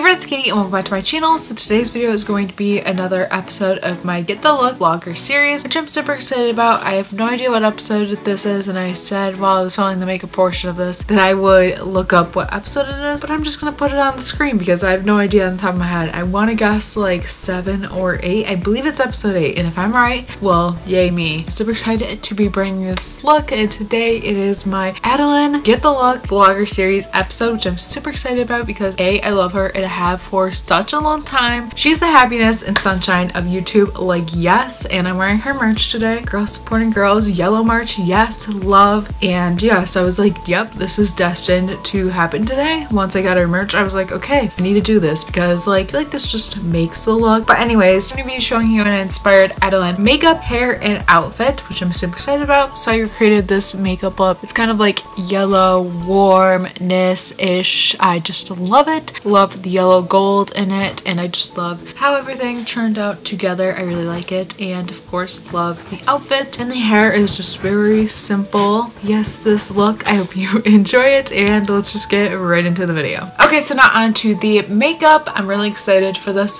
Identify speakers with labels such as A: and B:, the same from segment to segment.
A: friends, Katie, and welcome back to my channel. So today's video is going to be another episode of my Get the Look vlogger series, which I'm super excited about. I have no idea what episode this is, and I said while I was filming the makeup portion of this that I would look up what episode it is, but I'm just gonna put it on the screen because I have no idea on the top of my head. I want to guess like 7 or 8. I believe it's episode 8, and if I'm right, well, yay me. I'm super excited to be bringing this look, and today it is my Adelaine Get the Look vlogger series episode, which I'm super excited about because A, I love her and I have for such a long time. She's the happiness and sunshine of YouTube, like yes, and I'm wearing her merch today. Girls supporting girls, yellow merch, yes, love. And yeah, so I was like, yep, this is destined to happen today. Once I got her merch, I was like, okay, I need to do this because like I feel like this just makes the look. But anyways, I'm gonna be showing you an inspired Adelaine makeup, hair, and outfit, which I'm super excited about. So I recreated this makeup look. It's kind of like yellow warmness-ish. I just love it. Love the yellow gold in it, and I just love how everything turned out together. I really like it, and of course love the outfit, and the hair is just very simple. Yes, this look, I hope you enjoy it, and let's just get right into the video. Okay, so now on to the makeup. I'm really excited for this.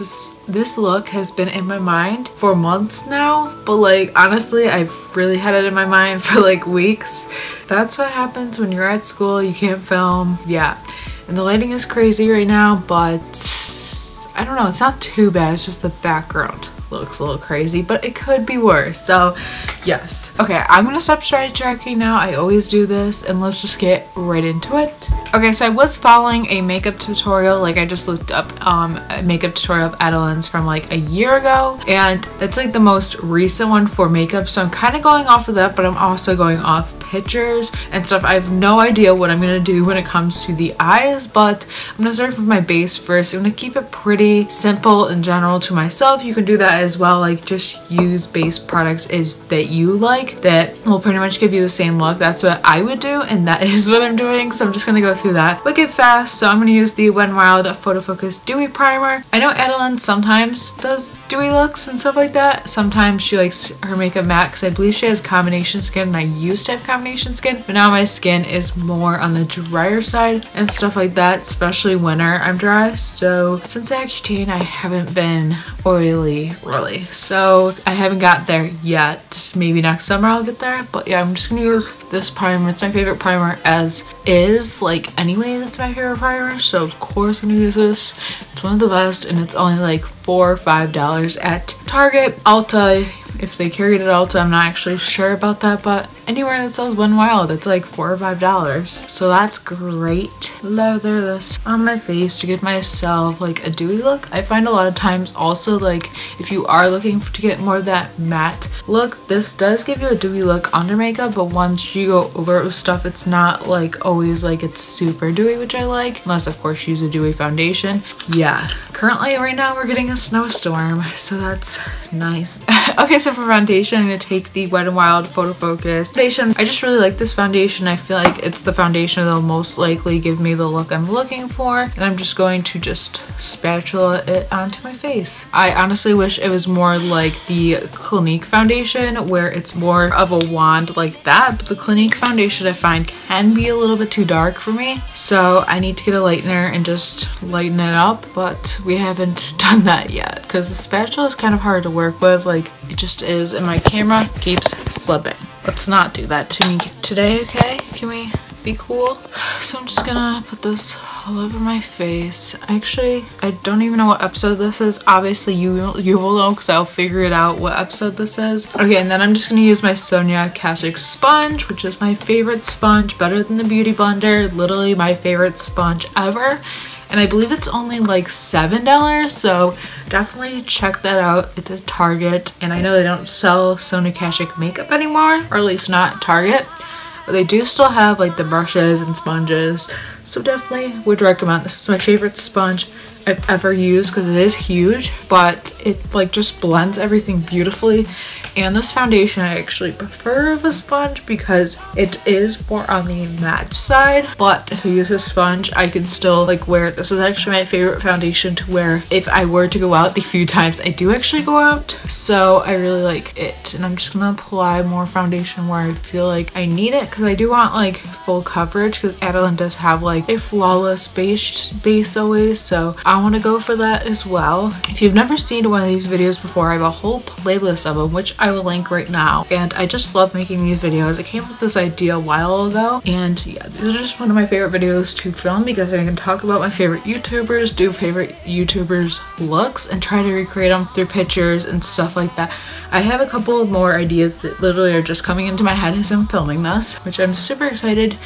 A: This look has been in my mind for months now, but like honestly I've really had it in my mind for like weeks. That's what happens when you're at school, you can't film. Yeah, and the lighting is crazy right now, but I don't know, it's not too bad. It's just the background looks a little crazy, but it could be worse. So yes, okay, I'm gonna stop sidetracking now. I always do this, and let's just get right into it. Okay, so I was following a makeup tutorial. Like I just looked up a makeup tutorial of Adelaine's from like a year ago, and that's like the most recent one for makeup, so I'm kind of going off of that, but I'm also going off pictures and stuff. I have no idea what I'm gonna do when it comes to the eyes, but I'm gonna start with my base first. I'm gonna keep it pretty simple in general to myself. You can do that as well, like just use base products that you like that will pretty much give you the same look. That's what I would do, and that is what I'm doing, so I'm just gonna go through that wicked fast. So I'm gonna use the Wet n Wild Photo Focus Dewy Primer. I know Adelaine sometimes does dewy looks and stuff like that. Sometimes she likes her makeup matte because I believe she has combination skin, and I used to have combination skin, but now my skin is more on the drier side and stuff like that, especially winter. I'm dry, so since Accutane I haven't been oily really, so I haven't got there yet. Maybe next summer I'll get there, but yeah, I'm just gonna use this primer. It's my favorite primer as is, like anyway, that's my favorite primer, so of course I'm gonna use this. It's one of the best, and it's only like $4 or $5 at Target. Ulta, if they carry it at Ulta, I'm not actually sure about that, but anywhere that sells Wet n Wild, it's like $4 or $5, so that's great. Lather this on my face to give myself like a dewy look. I find a lot of times also, like if you are looking to get more of that matte look, this does give you a dewy look under makeup, but once you go over it with stuff, it's not like always like it's super dewy, which I like, unless of course you use a dewy foundation. Yeah, currently right now we're getting a snowstorm, so that's nice. Okay, so for foundation, I'm gonna take the Wet n Wild Photo Focus foundation. I just really like this foundation. I feel like it's the foundation that'll most likely give me the look I'm looking for, and I'm just going to just spatula it onto my face. I honestly wish it was more like the Clinique foundation, where it's more of a wand like that, but the Clinique foundation I find can be a little bit too dark for me, so I need to get a lightener and just lighten it up, but we haven't done that yet because the spatula is kind of hard to work with. Like it just is, and my camera keeps slipping. Let's not do that to me today, okay? Can we be cool? So I'm just gonna put this all over my face. Actually, I don't even know what episode this is. Obviously you will know because I'll figure it out what episode this is. Okay, and then I'm just gonna use my Sonia Kashuk sponge, which is my favorite sponge, better than the Beauty Blender. Literally my favorite sponge ever. And I believe it's only like $7, so definitely check that out. It's at Target, and I know they don't sell Sonia Kashuk makeup anymore, or at least not Target, but they do still have like the brushes and sponges, so definitely would recommend. This is my favorite sponge I've ever used because it is huge, but it like just blends everything beautifully, And this foundation I actually prefer the sponge because it is more on the matte side, but if I use a sponge I can still like wear it. This is actually my favorite foundation to wear if I were to go out the few times I do actually go out, so I really like it. And I'm just gonna apply more foundation where I feel like I need it because I do want like full coverage, because Adelaine does have like a flawless base always, so I want to go for that as well. If you've never seen one of these videos before, I have a whole playlist of them which I will link right now, and I just love making these videos. I came up with this idea a while ago, and yeah, these are just one of my favorite videos to film because I can talk about my favorite YouTubers, do favorite YouTubers looks, and try to recreate them through pictures and stuff like that. I have a couple of more ideas that literally are just coming into my head as I'm filming this, which I'm super excited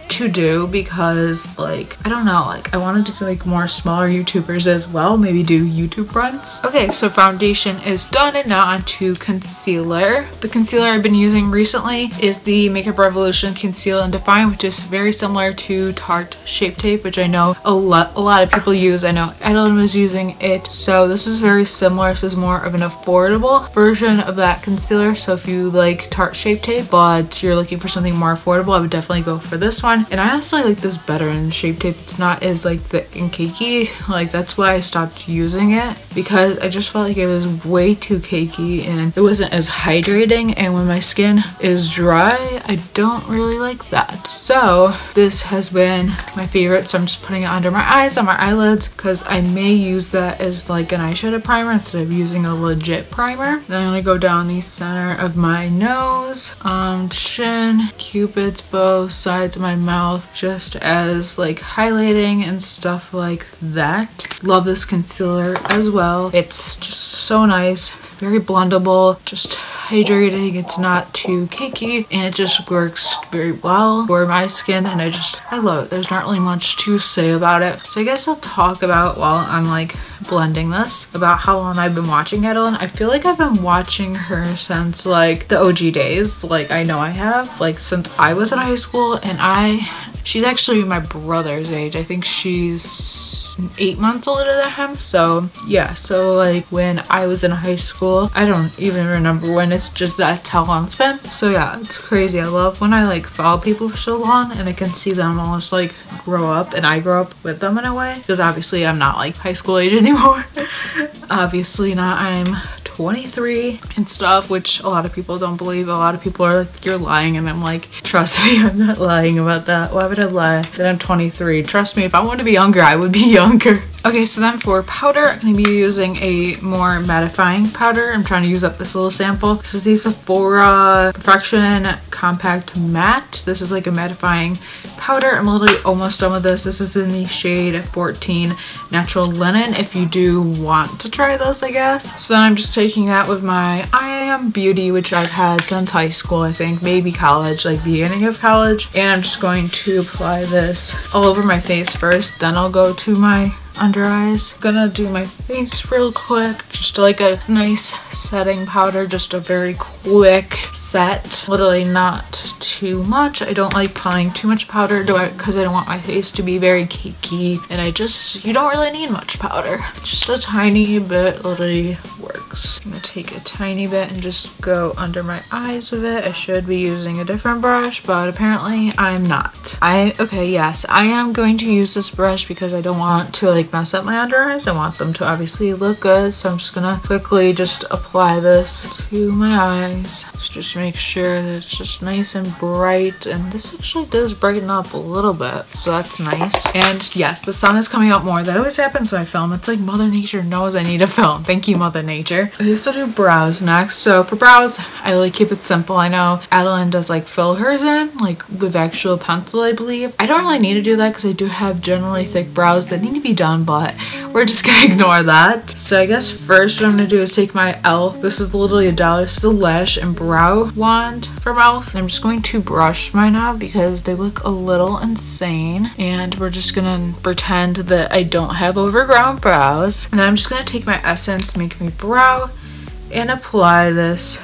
A: to do because like I don't know, like I wanted to do like more smaller YouTubers as well, maybe do YouTube runs. Okay, so foundation is done, and now onto concealer. The concealer I've been using recently is the Makeup Revolution Conceal and Define, which is very similar to Tarte Shape Tape, which I know a lot of people use. I know Adelaine was using it, so this is very similar. This is more of an affordable version of that concealer, so if you like Tarte Shape Tape but you're looking for something more affordable, I would definitely go for this one. And I honestly like this better in Shape Tape. It's not as like thick and cakey. Like that's why I stopped using it, because I just felt like it was way too cakey and it wasn't as hydrating, and when my skin is dry I don't really like that. So this has been my favorite, so I'm just putting it under my eyes, on my eyelids, because I may use that as like an eyeshadow primer instead of using a legit primer. Then I'm gonna go down the center of my nose, chin, cupid's bow, sides of my mouth, just as like highlighting and stuff like that. Love this concealer as well. It's just so nice, very blendable, just hydrating. It's not too cakey, and it just works very well for my skin, and I love it. There's not really much to say about it. So I guess I'll talk about, while I'm like blending this, about how long I've been watching Adelaine. I feel like I've been watching her since like the OG days. Like I know I have, like since I was in high school, and she's actually my brother's age. I think she's 8 months older than him. So yeah, so like when I was in high school, I don't even remember when. It's just that's how long it's been. So yeah, it's crazy. I love when I like follow people for so long and I can see them almost like grow up, and I grow up with them in a way, because obviously I'm not like high school age anymore. Obviously not. I'm 23 and stuff, which a lot of people don't believe. A lot of people are like, you're lying, and I'm like, trust me, I'm not lying about that. Why would I lie that I'm 23? Trust me, if I wanted to be younger, I would be younger. Okay, so then for powder, I'm going to be using a more mattifying powder. I'm trying to use up this little sample. This is the Sephora Perfection Compact Matte. This is like a mattifying powder. I'm literally almost done with this. This is in the shade 14 Natural Linen, if you do want to try this, I guess. So then I'm just taking that with my I Am Beauty, which I've had since high school, I think, maybe college, like beginning of college. And I'm just going to apply this all over my face first, then I'll go to my under eyes. I'm gonna do my face real quick, just like a nice setting powder, just a very quick set, literally not too much. I don't like applying too much powder because I don't want my face to be very cakey, and you don't really need much powder. Just a tiny bit literally works. I'm gonna take a tiny bit and just go under my eyes with it. I should be using a different brush, but apparently I'm not. Okay, yes, I am going to use this brush because I don't want to like mess up my under eyes. I want them to obviously look good, so I'm just gonna quickly just apply this to my eyes. Just make sure that it's just nice and bright, and this actually does brighten up a little bit, so that's nice. And yes, the sun is coming out more. That always happens when I film. It's like Mother Nature knows I need to film. Thank you, Mother Nature. I used to do brows next. So for brows, I like keep it simple. I know Adelaine does like fill hers in like with actual pencil, I believe. I don't really need to do that because I do have generally thick brows that need to be done, but we're just gonna ignore that. So I guess first what I'm gonna do is take my e.l.f. This is literally $1. This is a lash and brow wand from e.l.f. And I'm just going to brush mine out because they look a little insane. And we're just gonna pretend that I don't have overgrown brows. And then I'm just gonna take my Essence Make Me Brow and apply this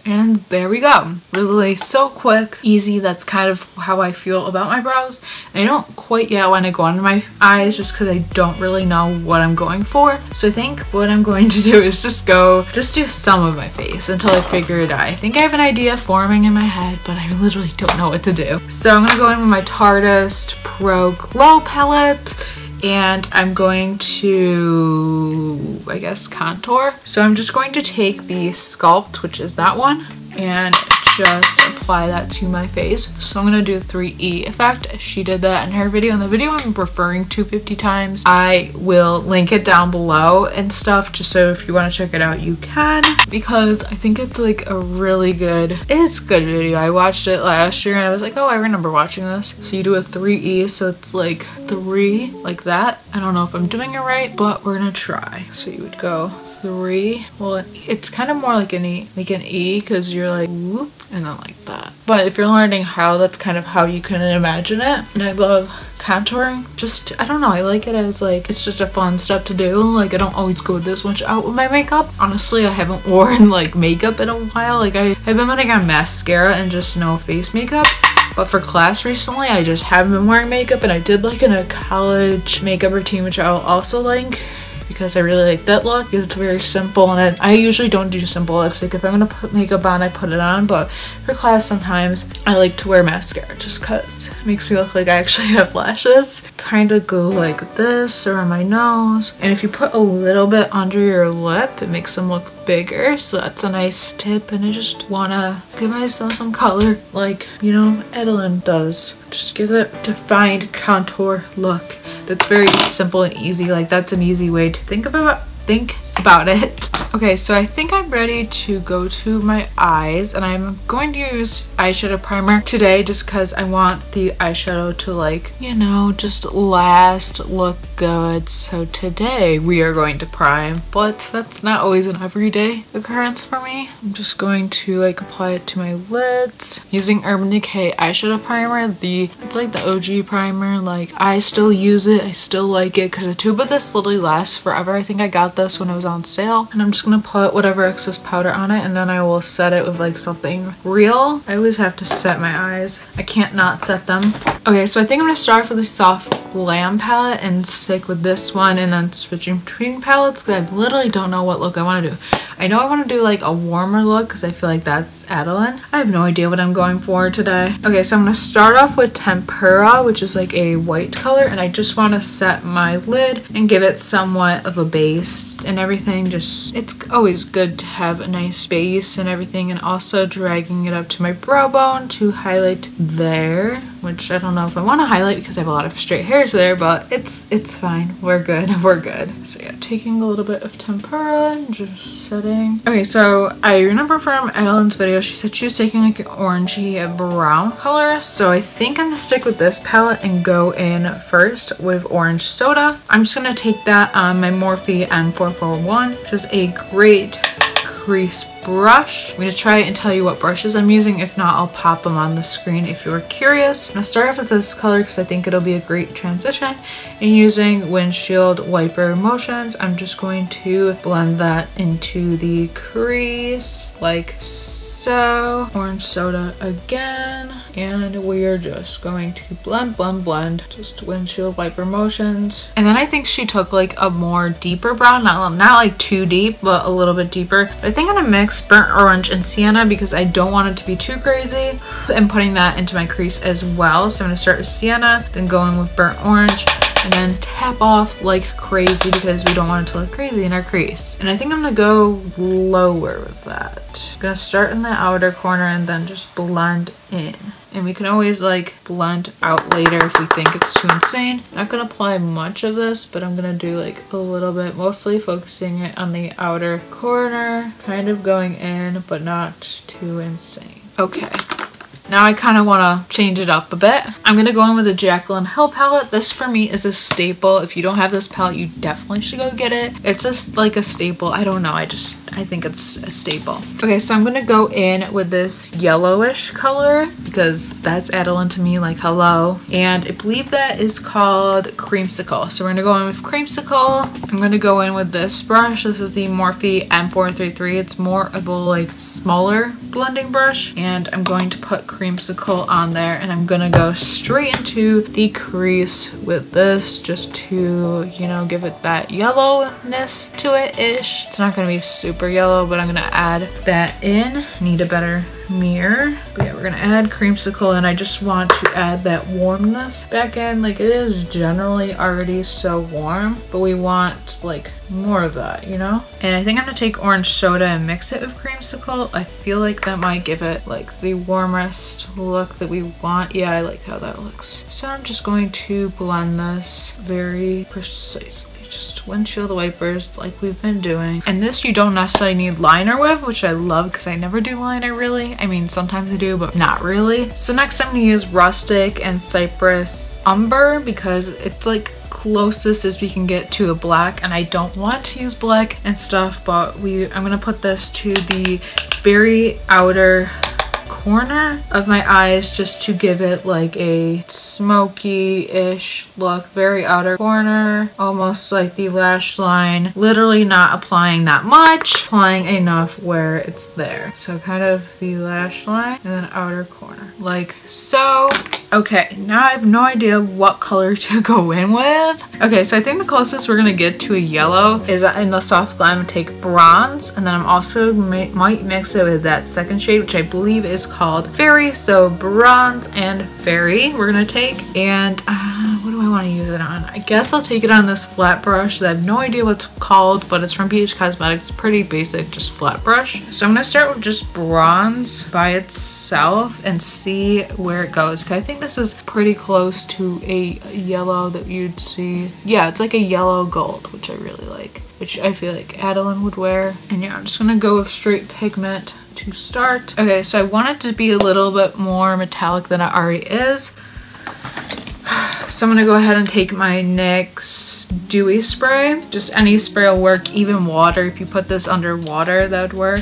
A: and And there we go. Really so quick, easy. That's kind of how I feel about my brows. I don't quite yet want to go under my eyes just because I don't really know what I'm going for. So I think what I'm going to do is just do some of my face until I figure it out. I think I have an idea forming in my head, but I literally don't know what to do. So I'm going to go in with my Tarte Pro Glow palette. And I'm going to, I guess, contour. So I'm just going to take the Sculpt, which is that one, and just apply that to my face. So I'm going to do the 3E effect. She did that in her video. In the video I'm referring to 50 times. I will link it down below and stuff, just so if you want to check it out, you can. Because I think it's like a really good, it's a good video. I watched it last year and I was like, oh, I remember watching this. So you do a 3E, so it's like 3, like that. I don't know if I'm doing it right, but we're gonna try. So you would go 3. Well, it's kind of more like an E, because you're like whoop, and then like that. But if you're learning how, that's kind of how you can imagine it. And I love contouring. Just, I don't know, I like it as like, it's just a fun step to do. Like, I don't always go this much out with my makeup. Honestly, I haven't worn like makeup in a while. Like, I've been putting on mascara and just no face makeup. But for class recently, I just haven't been wearing makeup, and I did like in a college makeup routine, which I'll also link, because I really like that look because it's very simple. And I usually don't do simple looks. Like, if I'm gonna put makeup on, I put it on, but for class sometimes I like to wear mascara just because it makes me look like I actually have lashes. Kind of go like this around my nose, and if you put a little bit under your lip, it makes them look bigger. So that's a nice tip. And I just wanna give myself some color, like, you know, Adelaine does. Just give it a defined contour look that's very simple and easy. Like, that's an easy way to think about it. Okay, so I think I'm ready to go to my eyes, and I'm going to use eyeshadow primer today just because I want the eyeshadow to, like, you know, just last, look good. So today we are going to prime, but that's not always an everyday occurrence for me. I'm just going to like apply it to my lids using Urban Decay eyeshadow primer. It's like the OG primer. Like, I still use it, I still like it because a tube of this literally lasts forever. I think I got this when it was on sale, and I'm just gonna put whatever excess powder on it, and then I will set it with like something real. I always have to set my eyes. I can't not set them. Okay, so I think I'm gonna start off with the soft glam palette and stick with this one, and then switching between palettes because I literally don't know what look I want to do. I know I want to do like a warmer look because I feel like that's Adelaine. I have no idea what I'm going for today. Okay, so I'm gonna start off with Tempera, which is like a white color, and I just want to set my lid and give it somewhat of a base and everything. Just, it's always good to have a nice base and everything, and also dragging it up to my brow bone to highlight there, which I don't know if I want to highlight because I have a lot of straight hairs there, but it's fine. We're good. So yeah, taking a little bit of Tempera and just setting. Okay, so I remember from Adelaine's video, she said she was taking like an orangey brown color, so I think I'm gonna stick with this palette and go in first with Orange Soda. I'm just gonna take that on my Morphe M441, which is a great crease brush. I'm going to try and tell you what brushes I'm using. If not, I'll pop them on the screen if you're curious. I'm going to start off with this color because I think it'll be a great transition. And using windshield wiper motions, I'm just going to blend that into the crease like so. Orange Soda again. And we are just going to blend, just windshield wiper motions. And then I think she took like a more deeper brown, not like too deep, but a little bit deeper. But I think I'm gonna mix burnt orange and sienna because I don't want it to be too crazy, and putting that into my crease as well. So I'm gonna start with sienna, then going with burnt orange, and then tap off like crazy because we don't want it to look crazy in our crease. And I think I'm gonna go lower with that. I'm gonna start in the outer corner and then just blend in. And we can always like blend out later if we think it's too insane. I'm not gonna apply much of this, but I'm gonna do like a little bit, mostly focusing it on the outer corner, kind of going in, but not too insane. Okay. Now I kind of want to change it up a bit. I'm going to go in with the Jaclyn Hill palette. This for me is a staple. If you don't have this palette, you definitely should go get it. It's just like a staple. I don't know. I think it's a staple. Okay, so I'm going to go in with this yellowish color because that's Adelaine to me, like hello. And I believe that is called Creamsicle. So we're going to go in with Creamsicle. I'm going to go in with this brush. This is the Morphe M433. It's more of a like smaller blending brush. And I'm going to put Creamsicle on there and I'm going to go straight into the crease with this just to, you know, give it that yellowness to it ish. It's not going to be super yellow, but I'm going to add that in. Need a better mirror. But yeah, we're gonna add Creamsicle and I just want to add that warmness back in. Like it is generally already so warm, but we want like more of that, you know? And I think I'm gonna take orange soda and mix it with Creamsicle. I feel like that might give it like the warmest look that we want. Yeah, I like how that looks. So I'm just going to blend this very precisely. Just windshield wipers like we've been doing. And this you don't necessarily need liner with, which I love because I never do liner really. I mean, sometimes I do, but not really. So next I'm gonna use Rustic and Cypress Umber because it's like closest as we can get to a black, and I don't want to use black and stuff, but I'm gonna put this to the very outer corner of my eyes just to give it like a smoky-ish look. Very outer corner, almost like the lash line. Literally not applying that much, applying enough where it's there. So kind of the lash line and then outer corner like so. Okay, now I have no idea what color to go in with. Okay, so I think the closest we're gonna get to a yellow is in the soft glam. I'm gonna take bronze, and then I'm also might mix it with that second shade, which I believe is called Fairy. So bronze and Fairy we're gonna take, and what do I want to use it on? I guess I'll take it on this flat brush that I have no idea what it's called, but it's from BH Cosmetics. It's pretty basic, just flat brush. So I'm gonna start with just bronze by itself and see where it goes. I think this is pretty close to a yellow that you'd see. Yeah, it's like a yellow gold, which I really like, which I feel like Adelaine would wear. And yeah, I'm just gonna go with straight pigment to start. Okay, so I want it to be a little bit more metallic than it already is. So I'm gonna go ahead and take my NYX Dewy spray. Just any spray will work, even water. If you put this under water, that would work.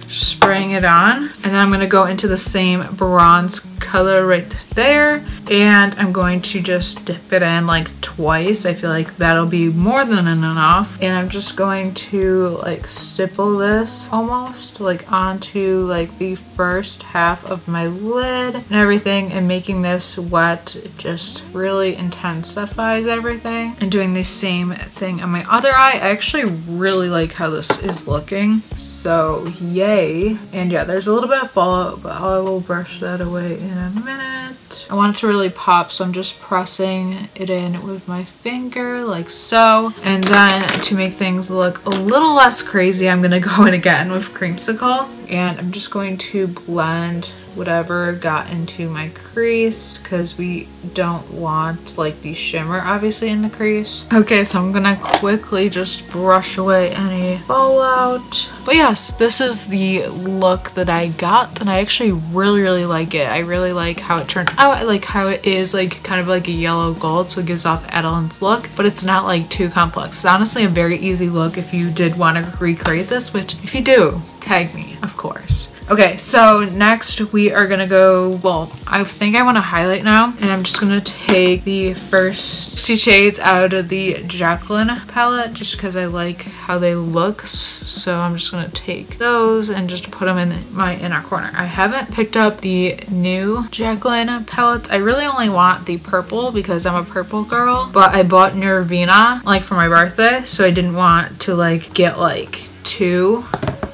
A: Spraying it on, and then I'm going to go into the same bronze color right there, and I'm going to just dip it in like twice. I feel like that'll be more than enough, and I'm just going to like stipple this almost like onto like the first half of my lid and everything, and making this wet just really intensifies everything. And doing the same thing on my other eye. I actually really like how this is looking, so yay. And yeah, there's a little bit of fallout, but I will brush that away in a minute. I want it to really pop, so I'm just pressing it in with my finger like so. And then to make things look a little less crazy, I'm gonna go in again with Creamsicle, and I'm just going to blend whatever got into my crease because we don't want like the shimmer obviously in the crease. Okay, so I'm gonna quickly just brush away any fallout. But yes, this is the look that I got, and I actually really like it. I really like how it turned out. I like how it is like kind of like a yellow gold, so it gives off Adelaine's look, but it's not like too complex. It's honestly a very easy look if you did want to recreate this, which if you do, tag me, of course. Okay, so next we are gonna go, well, I think I want to highlight now, and I'm just gonna take the first 2 shades out of the Jaclyn palette just because I like how they look. So I'm just gonna take those and just put them in my inner corner. I haven't picked up the new Jaclyn palettes. I really only want the purple because I'm a purple girl, but I bought Nirvana like for my birthday, so I didn't want to like get like 2.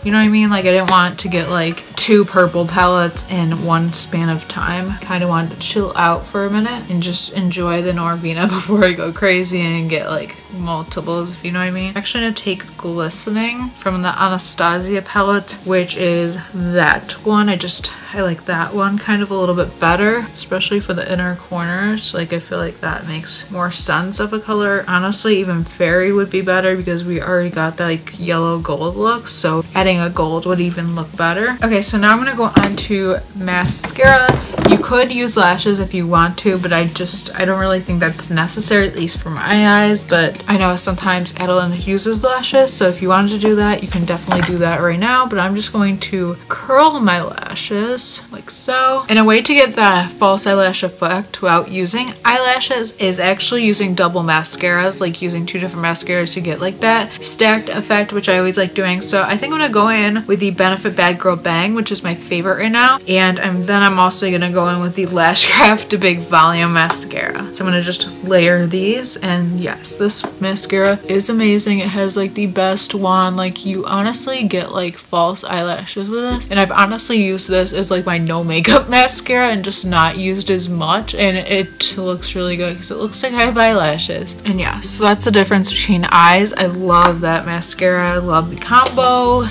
A: You know what I mean? Like I didn't want to get like 2 purple palettes in one span of time. Kind of wanted to chill out for a minute and just enjoy the Norvina before I go crazy and get like multiples, if you know what I mean. I'm actually gonna take Glistening from the Anastasia palette, which is that one. I like that one kind of a little bit better, especially for the inner corners. Like I feel like that makes more sense of a color. Honestly, even Fairy would be better because we already got that like yellow gold look, so adding a gold would even look better. Okay, so now I'm gonna go on to mascara, You could use lashes if you want to, but I don't really think that's necessary, at least for my eyes. But I know sometimes Adelaine uses lashes, so if you wanted to do that, you can definitely do that right now. But I'm just going to curl my lashes like so. And a way to get that false eyelash effect without using eyelashes is actually using double mascaras, like using 2 different mascaras to get like that stacked effect, which I always like doing. So I think I'm gonna go in with the Benefit Bad Girl Bang, which is my favorite right now, and then I'm also gonna go in with the Lashcraft Big Volume Mascara. So I'm gonna just layer these, and yes, this mascara is amazing. It has like the best wand. Like, you honestly get like false eyelashes with this, and I've honestly used this as like my no makeup mascara and just not used as much, and it looks really good because it looks like I have eyelashes. And yeah, so that's the difference between eyes. I love that mascara. I love the combo.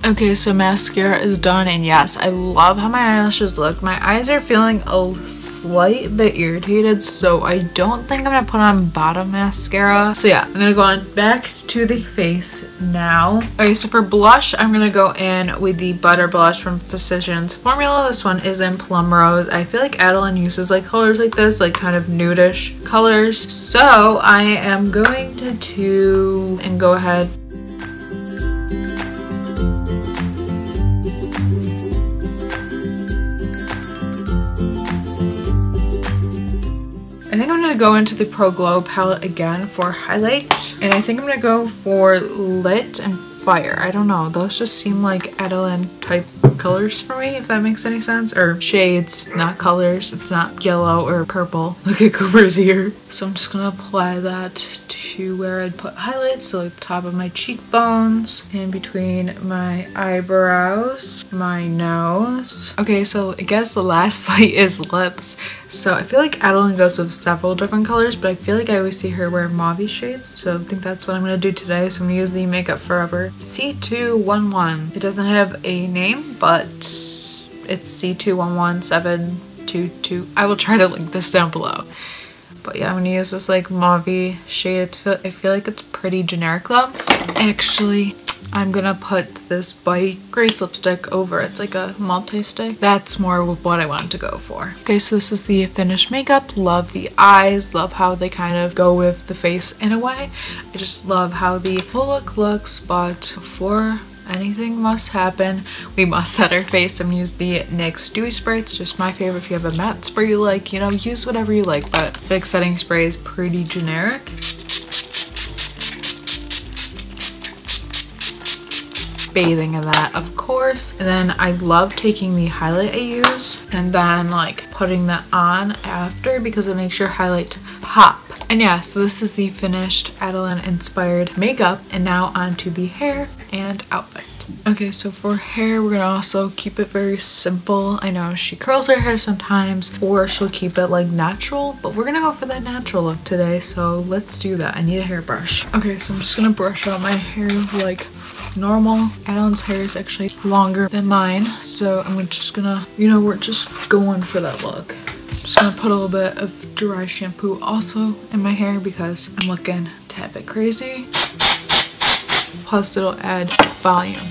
A: Okay, so mascara is done, and yes, I love how my eyelashes look. My eyes are feeling a slight bit irritated, so I don't think I'm gonna put on bottom mascara. So yeah, I'm gonna go on back to the face now. Okay, so for blush, I'm gonna go in with the Butter Blush from Physicians Formula. This one is in Plum Rose. I feel like Adelaine uses like colors like this, like kind of nudish colors. So I am going to go ahead. I think I'm gonna go into the Pro Glow palette again for highlight, and I think I'm gonna go for Lit and Fire. I don't know, those just seem like Adelaine type colors for me, if that makes any sense, or shades, not colors. It's not yellow or purple. Look at Cooper's ear. So I'm just gonna apply that to where I'd put highlights, so like the top of my cheekbones, in between my eyebrows, my nose. Okay, so I guess the last light is lips. So I feel like Adelaine goes with several different colors, but I feel like I always see her wear mauve shades, so I think that's what I'm gonna do today. So I'm gonna use the Makeup Forever C211. It doesn't have a name, but it's C211722. I will try to link this down below. But yeah, I'm gonna use this like mauve shade. I feel like it's pretty generic though. Actually, I'm gonna put this Bite Grace lipstick over. It's like a multi-stick. That's more of what I wanted to go for. Okay, so this is the finished makeup. Love the eyes. Love how they kind of go with the face in a way. I just love how the full look looks, but before anything must happen, we must set our face. I'm gonna use the NYX Dewy Spray. It's just my favorite. If you have a matte spray you like, you know, use whatever you like, but big setting spray is pretty generic. Bathing in that, of course. And then I love taking the highlight I use and then like putting that on after, because it makes your highlight pop. And yeah, so this is the finished Adelaine inspired makeup, and now onto the hair and outfit. Okay, so for hair, we're gonna also keep it very simple. I know she curls her hair sometimes, or she'll keep it like natural, but we're gonna go for that natural look today, so let's do that. I need a hairbrush. Okay, so I'm just gonna brush out my hair like normal. Adelaine's hair is actually longer than mine, so I'm just gonna, you know, we're just going for that look. Just gonna put a little bit of dry shampoo also in my hair because I'm looking a tad bit crazy. Plus it'll add volume.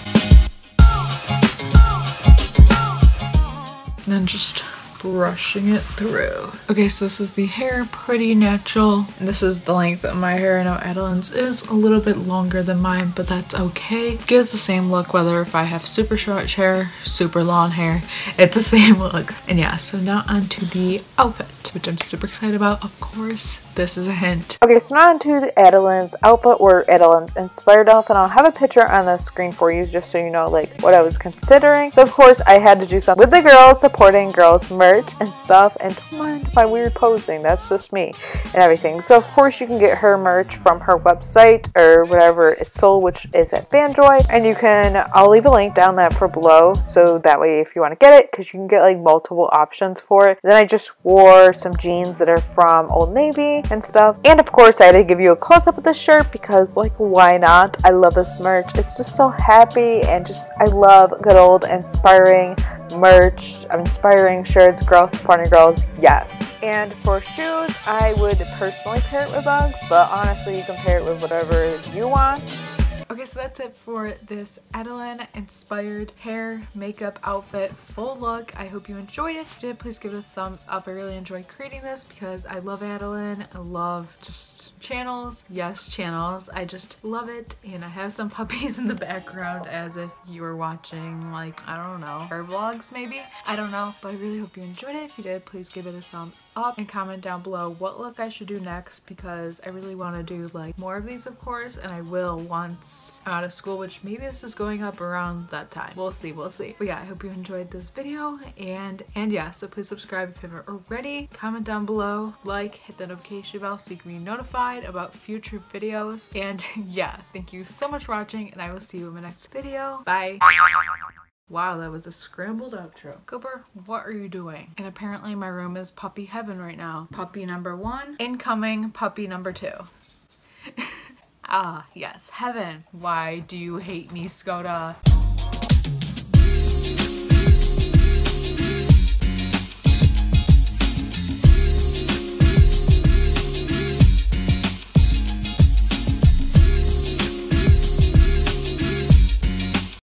A: And then just brushing it through. Okay, so this is the hair, pretty natural. And this is the length of my hair. I know Adelaine's is a little bit longer than mine, but that's okay. It gives the same look whether if I have super short hair, super long hair, it's the same look. And yeah, so now onto the outfit, which I'm super excited about. Of course, this is a hint. Okay, so now onto the Adelaine's outfit, or Adelaine's inspired outfit. I'll have a picture on the screen for you just so you know like what I was considering. So of course I had to do something with the girls, supporting girls merch and stuff, and don't mind my weird posing, that's just me and everything. So of course you can get her merch from her website or whatever it's sold, which is at Fanjoy, and you can, I'll leave a link down that for below, so that way if you want to get it, because you can get like multiple options for it. Then I just wore some jeans that are from Old Navy and stuff, and of course I had to give you a close-up of this shirt because like why not? I love this merch. It's just so happy, and just I love good old inspiring merch, inspiring shirts, girls supporting girls, yes. And for shoes, I would personally pair it with Uggs, but honestly you can pair it with whatever you want. Okay, so that's it for this Adelaine inspired hair, makeup, outfit, full look. I hope you enjoyed it. If you did, please give it a thumbs up. I really enjoyed creating this because I love Adelaine. I love just channels. Yes, channels. I just love it. And I have some puppies in the background as if you were watching, like, I don't know, her vlogs maybe? I don't know, but I really hope you enjoyed it. If you did, please give it a thumbs up and comment down below what look I should do next, because I really want to do like more of these, of course, and I will once I'm out of school, which maybe this is going up around that time. We'll see, we'll see. But yeah, I hope you enjoyed this video, and yeah, so please subscribe if you haven't already. Comment down below, like, hit the notification bell so you can be notified about future videos. And yeah, thank you so much for watching, and I will see you in my next video. Bye. Wow, that was a scrambled outro. Cooper, what are you doing? And apparently my room is puppy heaven right now. Puppy number 1, incoming puppy number 2. Ah, yes, heaven. Why do you hate me, Skoda?